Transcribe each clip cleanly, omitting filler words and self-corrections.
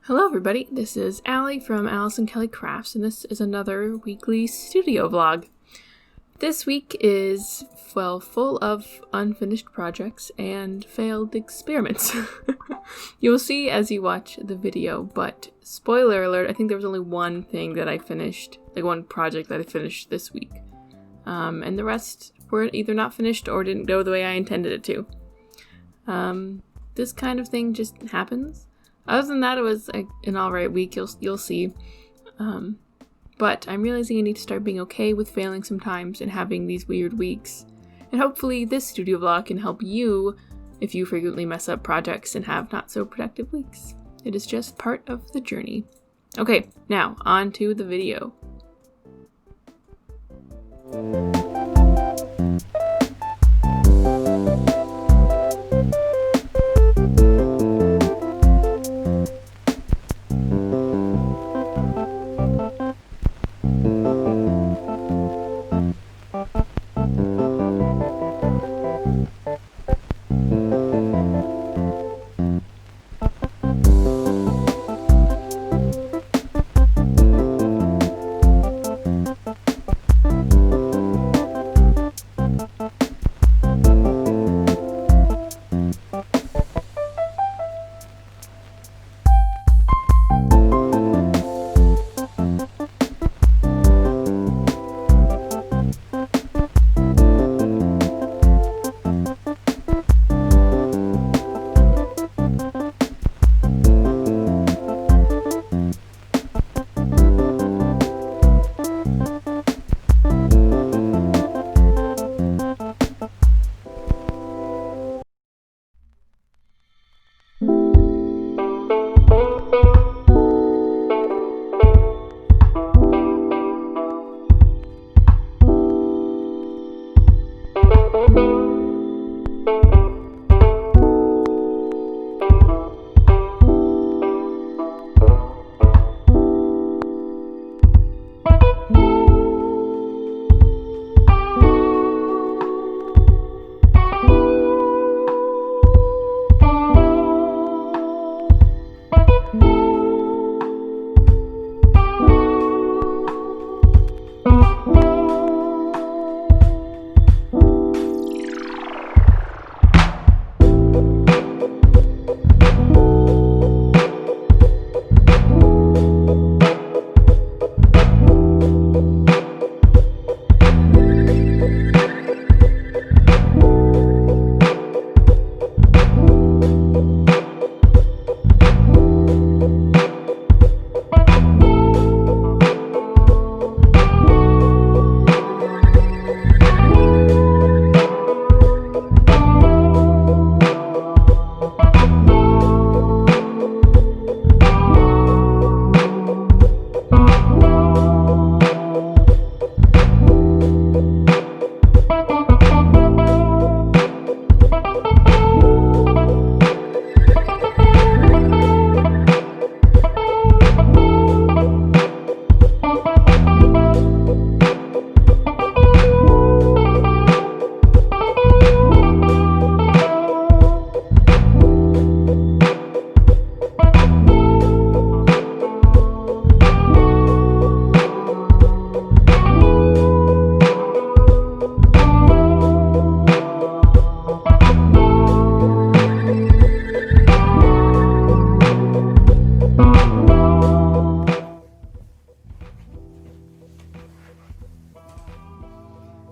Hello everybody, this is Allie from Allison Kelly Crafts, and this is another weekly studio vlog. This week is, full of unfinished projects and failed experiments. You will see as you watch the video, but spoiler alert, I think there was only one thing that I finished, one project that I finished this week. And the rest were either not finished or didn't go the way I intended it to. This kind of thing just happens. Other than that, it was an alright week, you'll see. But I'm realizing I need to start being okay with failing sometimes and having these weird weeks. And hopefully this studio vlog can help you if you frequently mess up projects and have not so productive weeks. It is just part of the journey. Okay, now on to the video.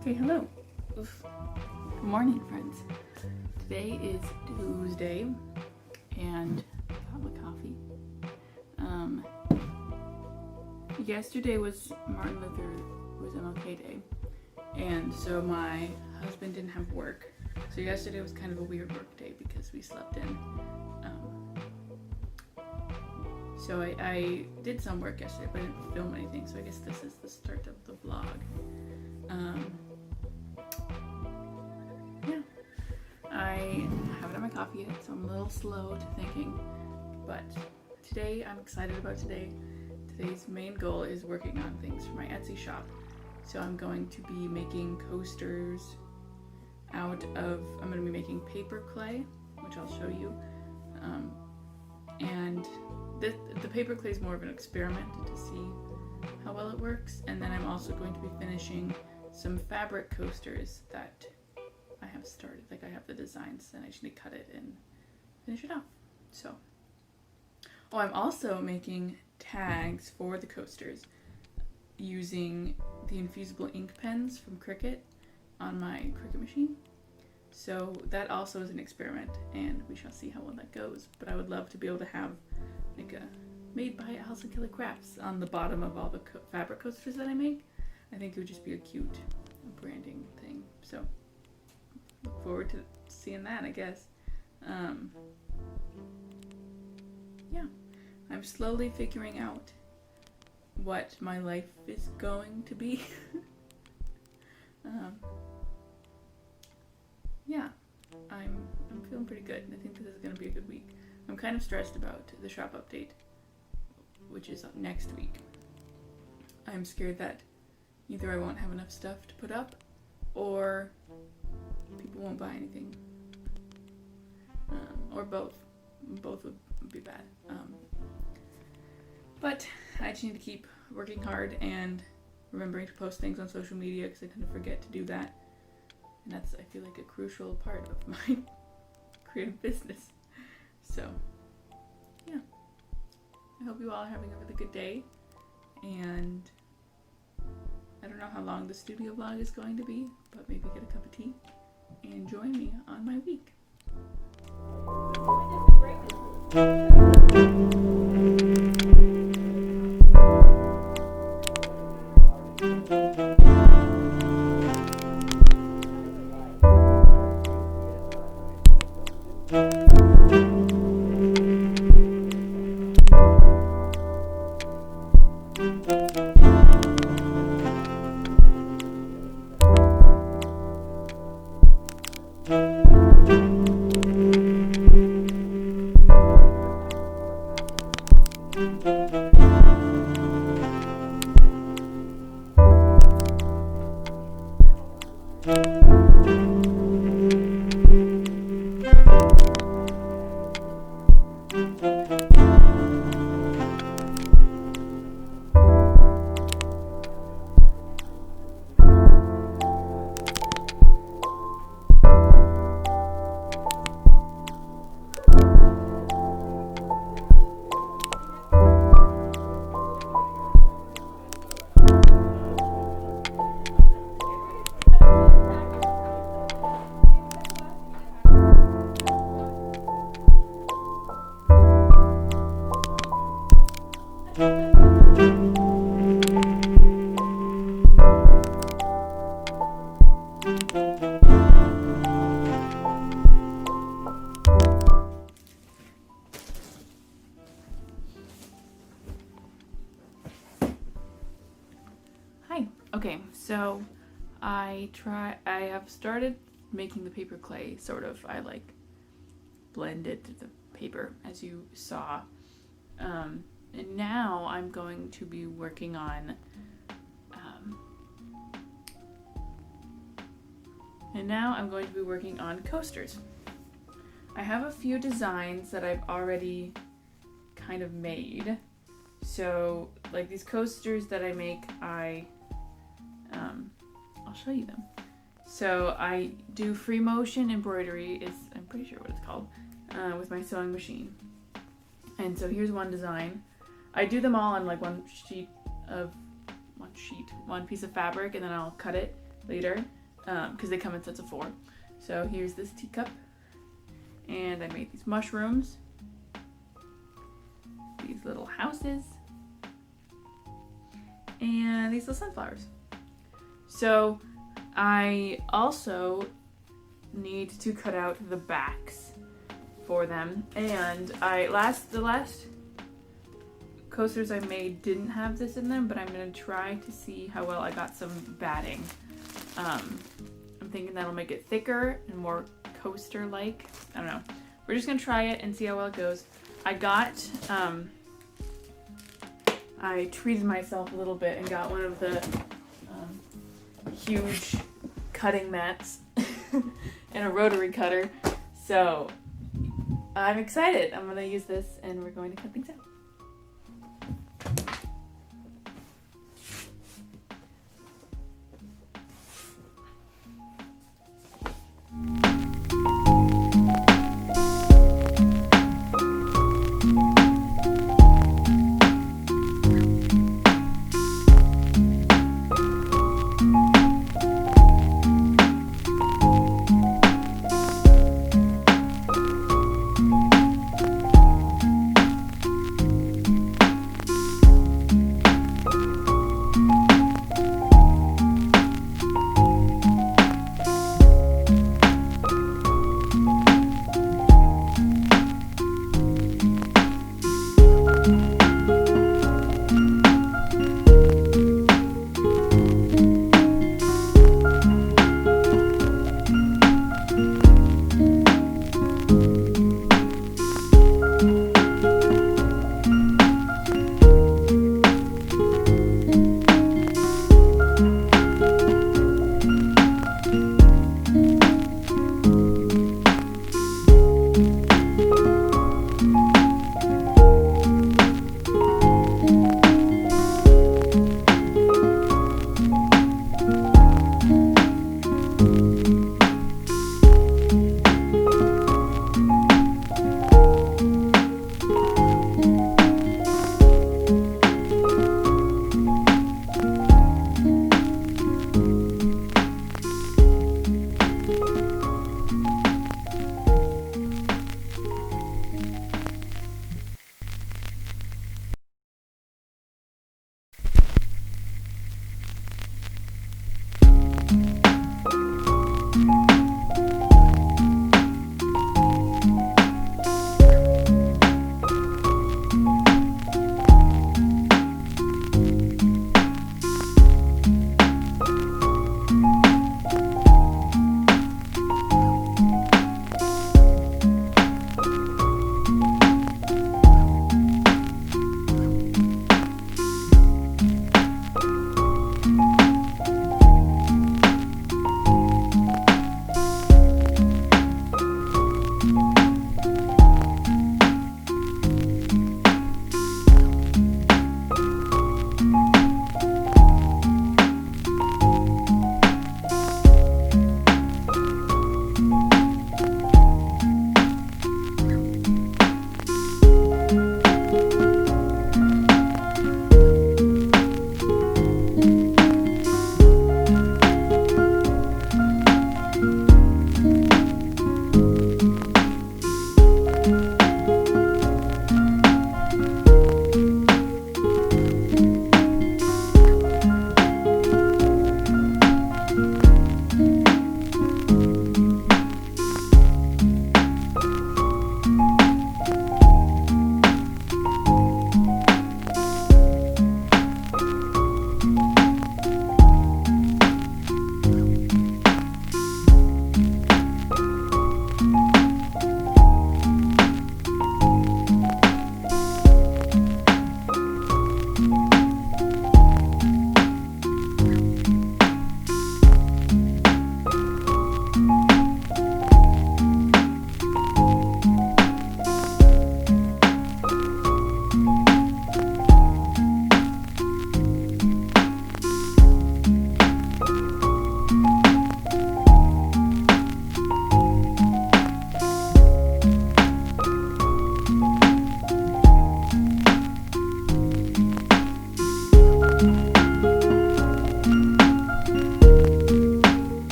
Okay, hello. Oof. Good morning, friends. Today is Tuesday, and I got my coffee. Yesterday was Martin Luther was MLK Day, and so my husband didn't have work. So yesterday was kind of a weird work day because we slept in. So I did some work yesterday, but I didn't film anything. So I guess this is the start of the vlog. Yeah, I haven't had my coffee yet, so I'm a little slow to thinking, but today I'm excited about today. Today's main goal is working on things for my Etsy shop. So I'm going to be making coasters I'm going to be making paper clay, which I'll show you, and the paper clay is more of an experiment to see how well it works, and then I'm also going to be finishing some fabric coasters that I have started. Like, I have the designs and I just need to cut it and finish it off. So, I'm also making tags for the coasters using the infusible ink pens from Cricut on my Cricut machine. So that also is an experiment, and we shall see how well that goes. But I would love to be able to have like a made by Alison Kelly Crafts on the bottom of all the fabric coasters that I make. I think it would just be a cute branding thing. So look forward to seeing that, I guess. Yeah, I'm slowly figuring out what my life is going to be. Yeah, I'm feeling pretty good. I think this is going to be a good week. I'm kind of stressed about the shop update, which is up next week. I'm scared that either I won't have enough stuff to put up, or people won't buy anything, or both. Both would be bad. But I just need to keep working hard and remembering to post things on social media, because I tend to forget to do that. And that's, I feel like, a crucial part of my creative business. So, yeah. I hope you all are having a really good day. And I don't know how long the studio vlog is going to be, but maybe get a cup of tea and join me on my week. Hi. Okay, so I have started making the paper clay, sort of. I like blended the paper, as you saw. And now I'm going to be working on coasters. I have a few designs that I've already kind of made. So, like these coasters that I make, I'll show you them. So I do free motion embroidery, I'm pretty sure what it's called, with my sewing machine. And so here's one design. I do them all on like one piece of fabric, and then I'll cut it later, because they come in sets of 4. So here's this teacup, and I made these mushrooms, these little houses, and these little sunflowers. So I also need to cut out the backs for them, and the last coasters I made didn't have this in them, but I'm going to try to see how well I got some batting. I'm thinking that'll make it thicker and more coaster-like. I don't know. We're just going to try it and see how well it goes. I treated myself a little bit and got one of the huge cutting mats and a rotary cutter. So I'm excited. I'm going to use this and we're going to cut things out.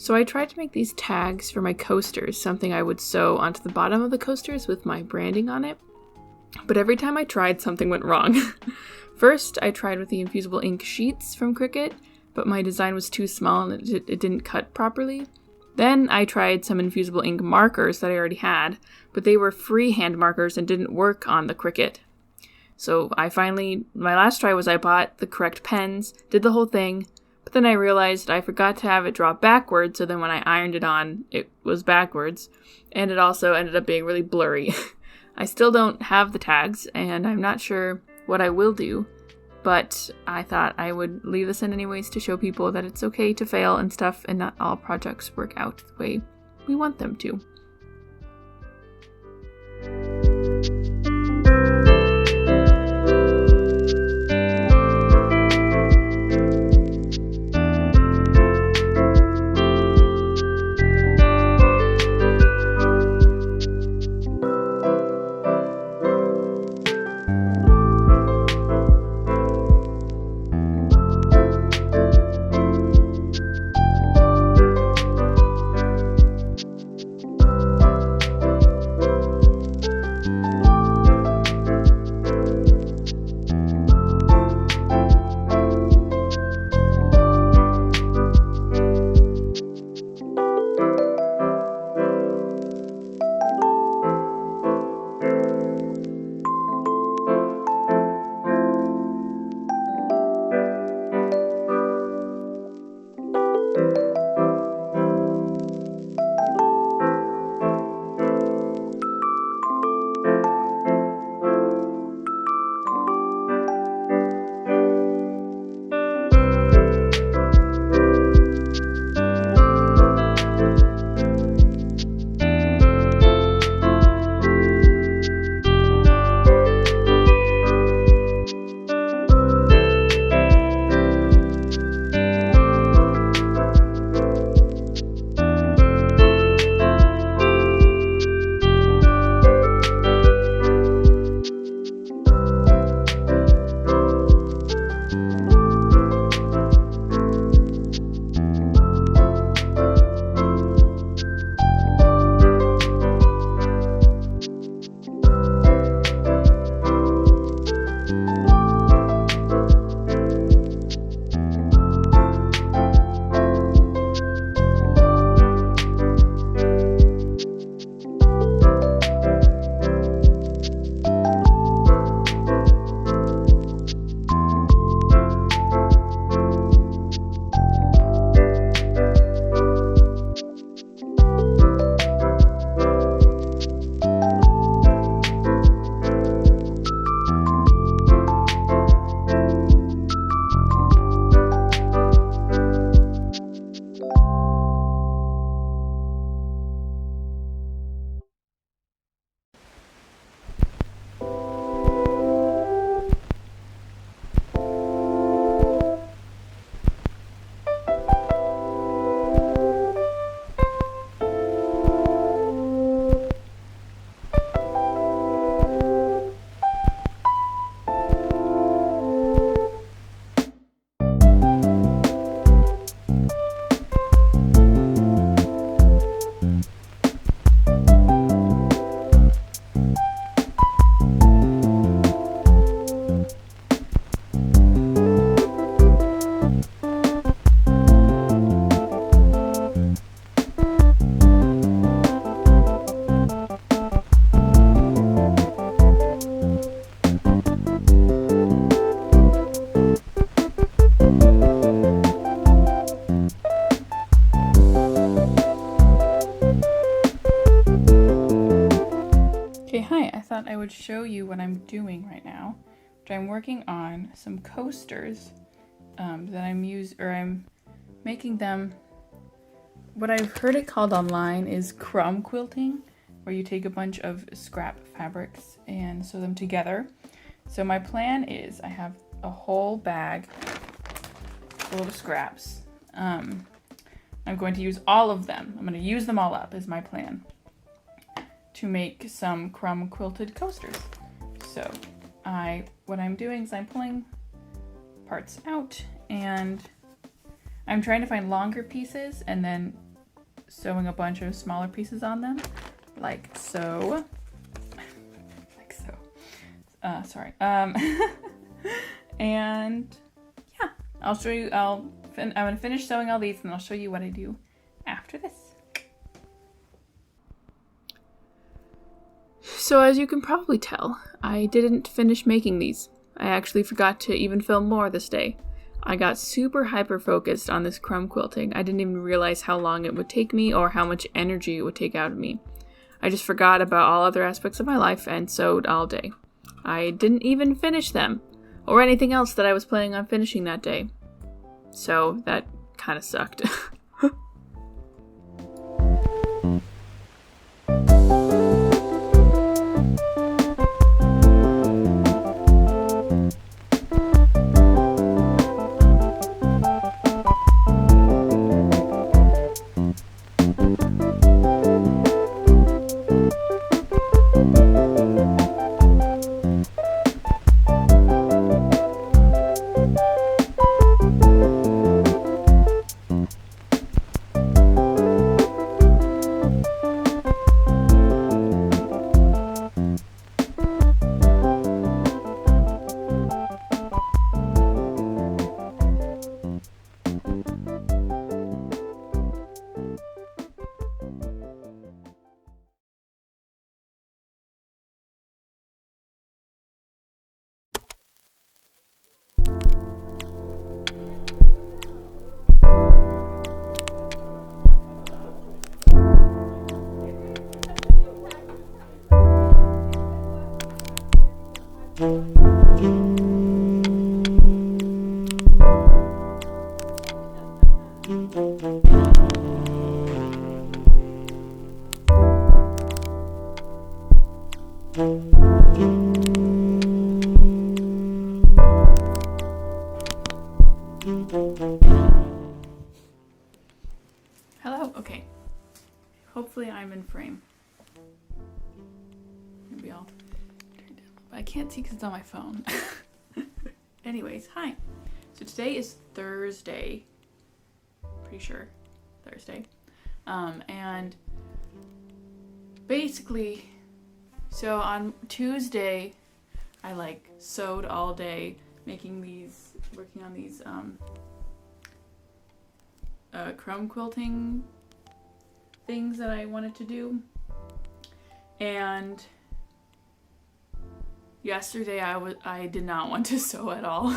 So I tried to make these tags for my coasters, something I would sew onto the bottom of the coasters with my branding on it. But every time I tried, something went wrong. First, I tried with the infusible ink sheets from Cricut, but my design was too small and it didn't cut properly. Then I tried some infusible ink markers that I already had, but they were freehand markers and didn't work on the Cricut. So my last try was I bought the correct pens, did the whole thing, but then I realized I forgot to have it draw backwards, so then when I ironed it on, it was backwards, and it also ended up being really blurry. I still don't have the tags, and I'm not sure what I will do, but I thought I would leave this in anyways to show people that it's okay to fail and stuff, and not all projects work out the way we want them to. thought I would show you what I'm doing right now. I'm working on some coasters that I'm making them. What I've heard it called online is crumb quilting, where you take a bunch of scrap fabrics and sew them together. So my plan is I have a whole bag full of scraps. I'm going to use all of them. I'm going to use them all up is my plan to make some crumb quilted coasters. So what I'm doing is I'm pulling parts out and I'm trying to find longer pieces and then sewing a bunch of smaller pieces on them, like so. Sorry. And yeah, I'll show you. I'm gonna finish sewing all these and I'll show you what I do after this. So as you can probably tell, I didn't finish making these. I actually forgot to even film more this day. I got super hyper-focused on this crumb quilting. I didn't even realize how long it would take me or how much energy it would take out of me. I just forgot about all other aspects of my life and sewed all day. I didn't even finish them, or anything else that I was planning on finishing that day. So that kind of sucked. Hello? Okay. Hopefully I'm in frame. Maybe I'll turn it down. I can't see because it's on my phone. Anyways, hi. So today is Thursday. Pretty sure. Thursday. And basically, so on Tuesday, I sewed all day, working on these crumb quilting things that I wanted to do. And yesterday I did not want to sew at all.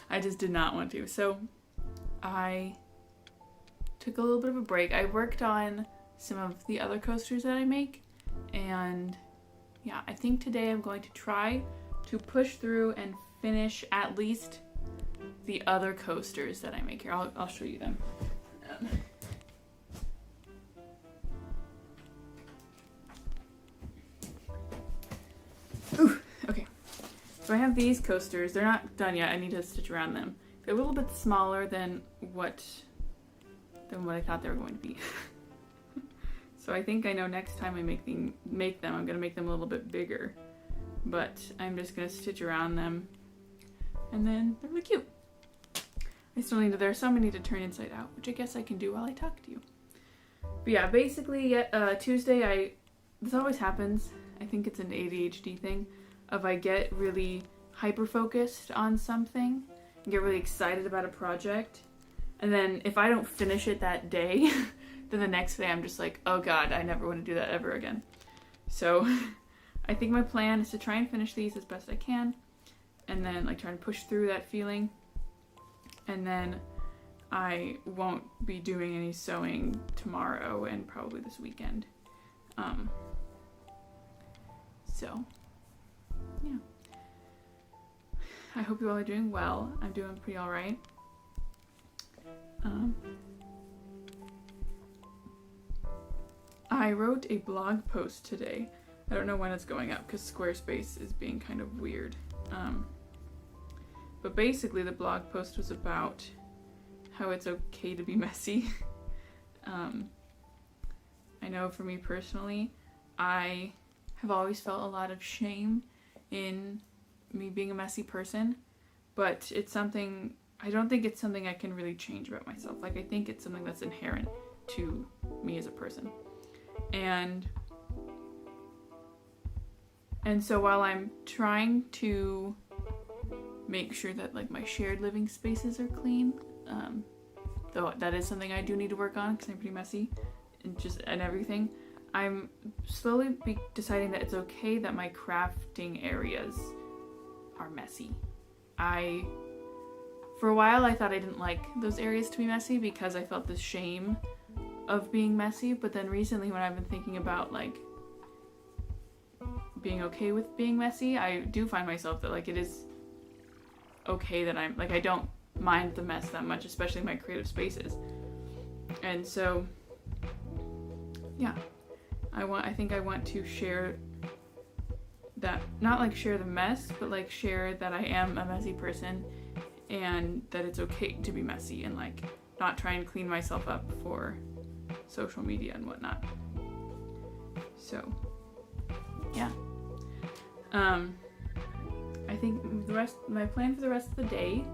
I just did not want to. So I took a little bit of a break. I worked on some of the other coasters that I make, and yeah, I think today I'm going to try to push through and finish at least the other coasters that I make here. I'll show you them. Okay, so I have these coasters. They're not done yet. I need to stitch around them. They're a little bit smaller than what I thought they were going to be. So I think I know next time I make them, I'm going to make them a little bit bigger. But I'm just going to stitch around them. And then they're really cute. I still need to, there are some I need to turn inside out, which I guess I can do while I talk to you. But yeah, basically, Tuesday, this always happens. I think it's an ADHD thing. If I get really hyper-focused on something, and get really excited about a project, and then if I don't finish it that day, then the next day I'm just like, oh god, I never want to do that ever again. So I think my plan is to try and finish these as best I can, and then try and push through that feeling. And then I won't be doing any sewing tomorrow and probably this weekend. So, yeah. I hope you all are doing well. I'm doing pretty alright. I wrote a blog post today. I don't know when it's going up because Squarespace is being kind of weird. But basically the blog post was about how it's okay to be messy. I know for me personally, I have always felt a lot of shame in me being a messy person, but it's something, I don't think it's something I can really change about myself. I think it's something that's inherent to me as a person. And so while I'm trying to make sure that my shared living spaces are clean, though that is something I do need to work on because I'm pretty messy and everything, I'm slowly deciding that it's okay that my crafting areas are messy. For a while, I thought I didn't like those areas to be messy because I felt the shame of being messy, but then recently when I've been thinking about like being okay with being messy, I do find myself that like it is okay that I'm like, I don't mind the mess that much, especially in my creative spaces. And so yeah, I think I want to share that, not like share the mess, but like share that I am a messy person and that it's okay to be messy, and like not try and clean myself up for social media and whatnot. So yeah, I think my plan for the rest of the day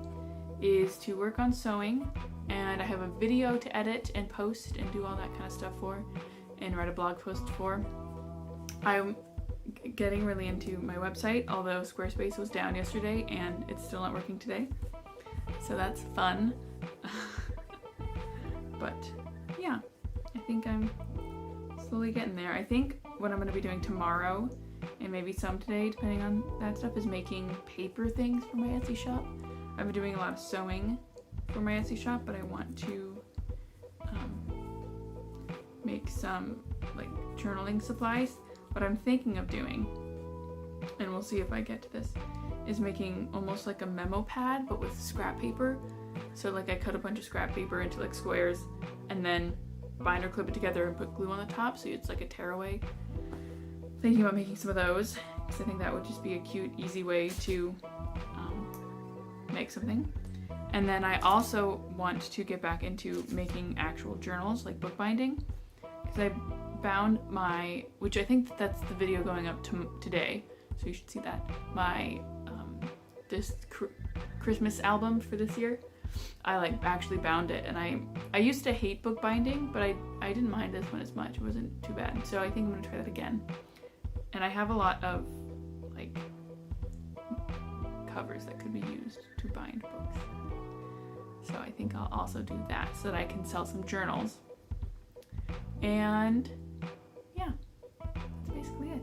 is to work on sewing, and I have a video to edit and post and do all that kind of stuff for, and write a blog post for. I'm getting really into my website, although Squarespace was down yesterday and it's still not working today, so that's fun. But yeah, I think I'm slowly getting there. I think what I'm going to be doing tomorrow, and maybe some today depending on that stuff, is making paper things for my Etsy shop. I've been doing a lot of sewing for my Etsy shop, but I want to make some like journaling supplies. What I'm thinking of doing, and we'll see if I get to this, is making almost like a memo pad but with scrap paper. So like I cut a bunch of scrap paper into like squares and then binder clip it together and put glue on the top so it's like a tearaway. Thinking about making some of those because I think that would just be a cute, easy way to make something. And then I also want to get back into making actual journals, like bookbinding, because I bound my, which I think that's the video going up today, so you should see that, my this Christmas album for this year. I like actually bound it, and I used to hate bookbinding, but I didn't mind this one as much. It wasn't too bad, so I think I'm gonna try that again. And I have a lot of like covers that could be used to bind books, so I think I'll also do that so that I can sell some journals. And yeah, that's basically it.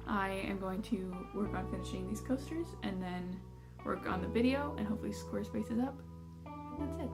I am going to work on finishing these coasters and then work on the video, and hopefully Squarespace is up. And that's it.